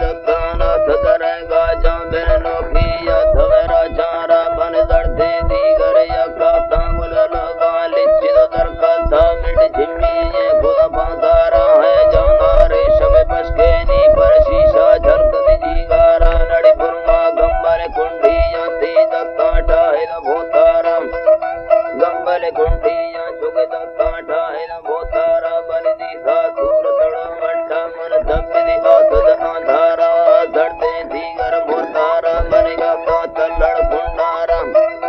दत्ताना तदरेगा Jambe Nokia धवेरा चारा बन दर्दे दीगर यका तांगुल लगा लिच्छि दो दरका था मिट जिम्मी ये खुदा पांदारा है जाना रेशम बसके नी पर शीशा झलक दीगारा नड़ी पुरमा गंबर कुंडिया ती दत्ताटा है न भोतारा गंबर कुंडिया चुग दत्ताटा है न भोतारा बन दी सासुर तड़ा मट्टा मन दब दी आतद आधारा दर्दे दीगर भोतारा बनेगा ता तलड़ कुंडारा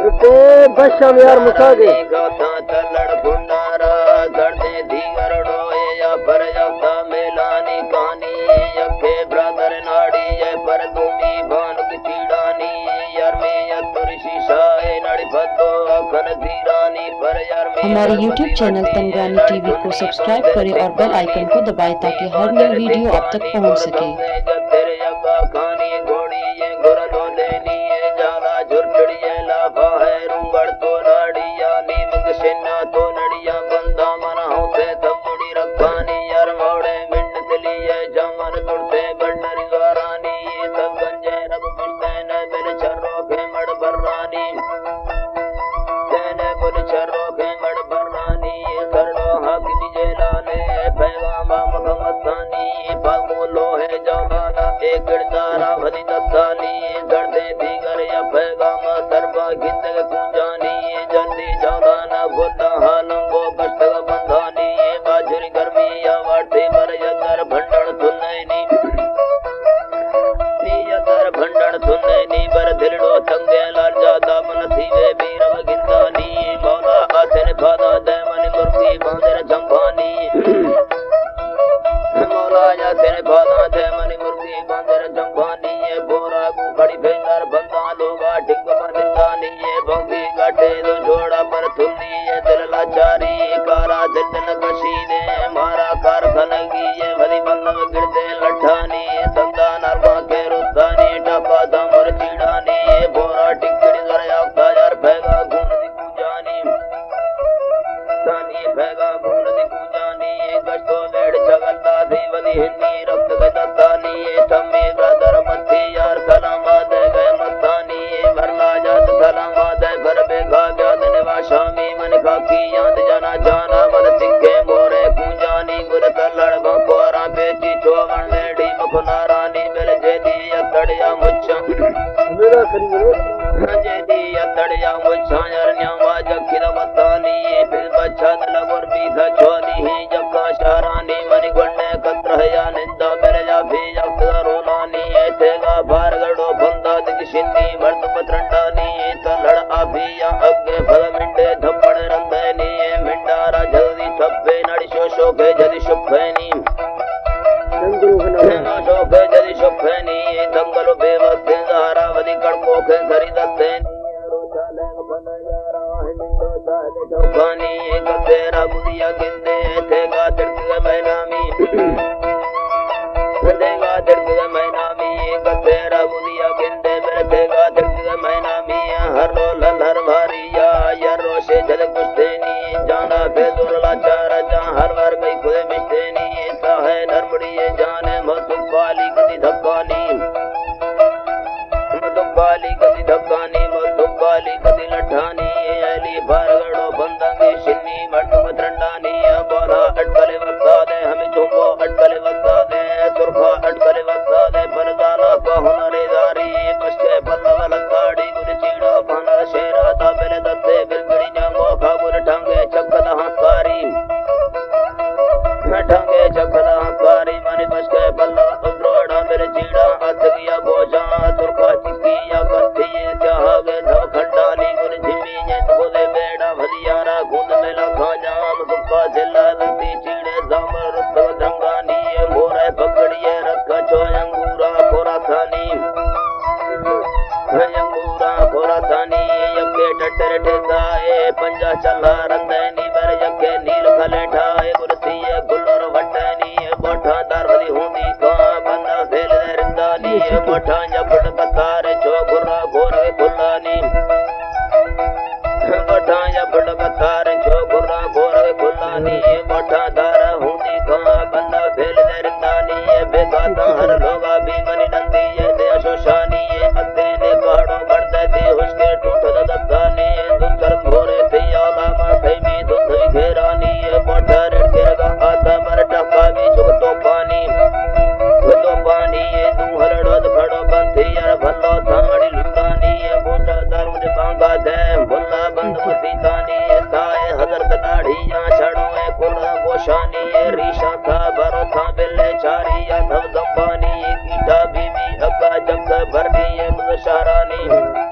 रुको बशम यार मुसागे गाता तलड़ कुंडारा दर्दे दीगर डोए या पर जाता मेलानी कानी यके ब्रदर नाड़ी ये पर दूमी भानुक चीड़ानी यार में या तुरशी शाए नाड़ी भद्दो अखन धीरानी पर यार में हमारे YouTube चैनल तंगरानी टीवी को सब्सक्राइब करें और बेल आइकन को दबाएं ताकि हर नई वीडियो आप तक पहुंच सके। तेरे यका खानी घोड़ी ये गुरलो लेनी ये जाला झुरचड़िए लाफा है रुंगड़ तो नाड़िया नीमक सेना तो नड़िया बंदा मना होते तब मुड़ी रखानी यार मोड़े मिंड तली ये जमन तुड़ते बंडरी गारानी सब गंजे रब पुलते न मेरे चर्रो के मड़ बर्रानी तेने बुल चर्रो के मड़ बर्रानी सरडो हक बिजेलाने पैगाम मखमतानी पागुलो है जौलाना एक दारा भरी दस्तानी दर्दे दीगर या पैगाम सरबा गिंदग कुंजानी जल्दी जौलाना गोला हालंगो कष्टग बंधानी बाजुरी गर्मी या वाटे बर यदर भंडण सुनैनी नी यदर भंडण सुनैनी बर दिलडो तंगे लाल जादा मन सीवे बीरव गिंदानी मौला आसन फादा दे मन मुर्गी बांदर जंभानी मौला आसन फादा दे मन मुर्गी बांदर जंभानी ये बोरा गु खड़ी भेंदर बंदा लोगा टिंग बंदानी ये भंगी गाटे दो जोड़ा पर थुल्ली ये दिल लाचारी कारा दिल न कशी दे मारा कार खनगी ये भरी बंदम गिरदे लठानी संदा नरवा के रुतानी टपा दमर चीड़ानी ये बोरा टिकड़ी दरया ताजार भैगा गुण दी पूजानी तानी भैगा गुण दी पूजानी ये गस्तो वेड़ चगलता दी वदी हिन्नी रक्त के दत्तानी ये तम्मी ब्रदर मत्ती यार सलामा दे गए मस्तानी ये भरला जात सलामा दे भर बेगा व्याद निवाशामी मन खाकी याद जाना जाना मन सिक्के मोरे पूजानी गुर तलड़ बकोरा बेची चोवन मेडी मखनारानी मिल जेदी अतड़िया मुच्छा मेरा करीब जेदी अतड़िया मुच्छा यार न्यावा जखिर बतानी फिर बच्चा लगोर बीधा चोली ही जक्का शारानी मनि गुण्डे कत्रहया निंदा मेरे जा भी जक्का रोलानी तेगा बारगड़ो बंदा दिख शिन्नी मर्द पत्रंडानी तलड़ आभिया अग्गे फल मिंडे धप्पड़ रंगनी मिंडारा जल्दी ठप्पे नड़ी शोशो के जदी शुभनी शोभे जदी शुभनी दंगलो बेवस्ते सहारा वदी कड़को के सरी दत्तेनी रोचाले बन यारा मिंडो चाले ठप्पानी गतेरा बुदिया गिंदे तेगा तिड़क मैनामी तेगा तिड़क मैनामी गतेरा बुदिया गिंदे मेरे तेगा तिड़क मैनामी हर लो लहर भारिया यार रोशे जल कुश्तेनी जाना बेदुर लाचारा जा हर बार गई खुदे मिश्तेनी साहे नरमड़ी जाने मधुबाली कदी धक्कानी मधुबाली कदी धक्कानी मधुबाली कदी लठानी अली बारगड़ो बंदंगी शिन्नी मर्द मत्रंडानी बोला अटकले वक्ता दे हमें चुंबो अटकले वक्ता दे सुरखा अटकले वक्ता दे परदाना पहुना रेदारी बसके पल्लव लंगाड़ी गुर चीड़ो पाना शेरा ताबेले दत्ते बिलगड़ी जामो खाबुर ठांगे चक्कदा हंसकारी ठांगे चक्कदा हंसकारी मानी बसके पल्लव उद्रोड़ा मेरे चीड़ा अतगिया बोझा सुरखा चिक्किया कत्थी चाहागे धव खंडाली गुर झिमी जैत बोले बेड़ा भलियारा गुंद मेला खाजाम सुक्का जिला लंदी चीड़े जामर रुस्तव धंगानी मोरे पकड़िए रखा चो अंगूरा खोरा थानी अंगूरा खोरा थानी यके टटर ठेकाए पंजा चला रंदैनी बर यके नील खले ठाए कुर्सी गुल्लर वटनी बोठा दरवदी हुंदी का बंदा फेल रिंदानी बोठा जपट कतार चो गुर्रा घोर खुलानी बोठा जपट कतार चो गुर्रा घोर खुलानी बोठा दार हुंदी का बंदा फेल रिंदानी ये बेगाता हर लोगा भी मनी नंदी ये दया शोशानी ये अते ने काड़ो करते थे उसके टूट दत्तानी ये दुकर घोरे थे आला माथे में दुध घेरानी ये मोटर के गा आता मर टका भी चुगतो पानी ये तू हलड़ो खड़ो बंधी यार भल्लो थाड़ी लुटानी ये बोटा दारू ने बांगा दे भुल्ला बंद मती तानी ये ताए हजरत दाढ़ी या छड़ो है कुल गोशानी ये रीशा था भरो था बिल्ले चारी या धम दंबानी ये कीटा बीवी अब्बा जंग भरनी ये मुशारानी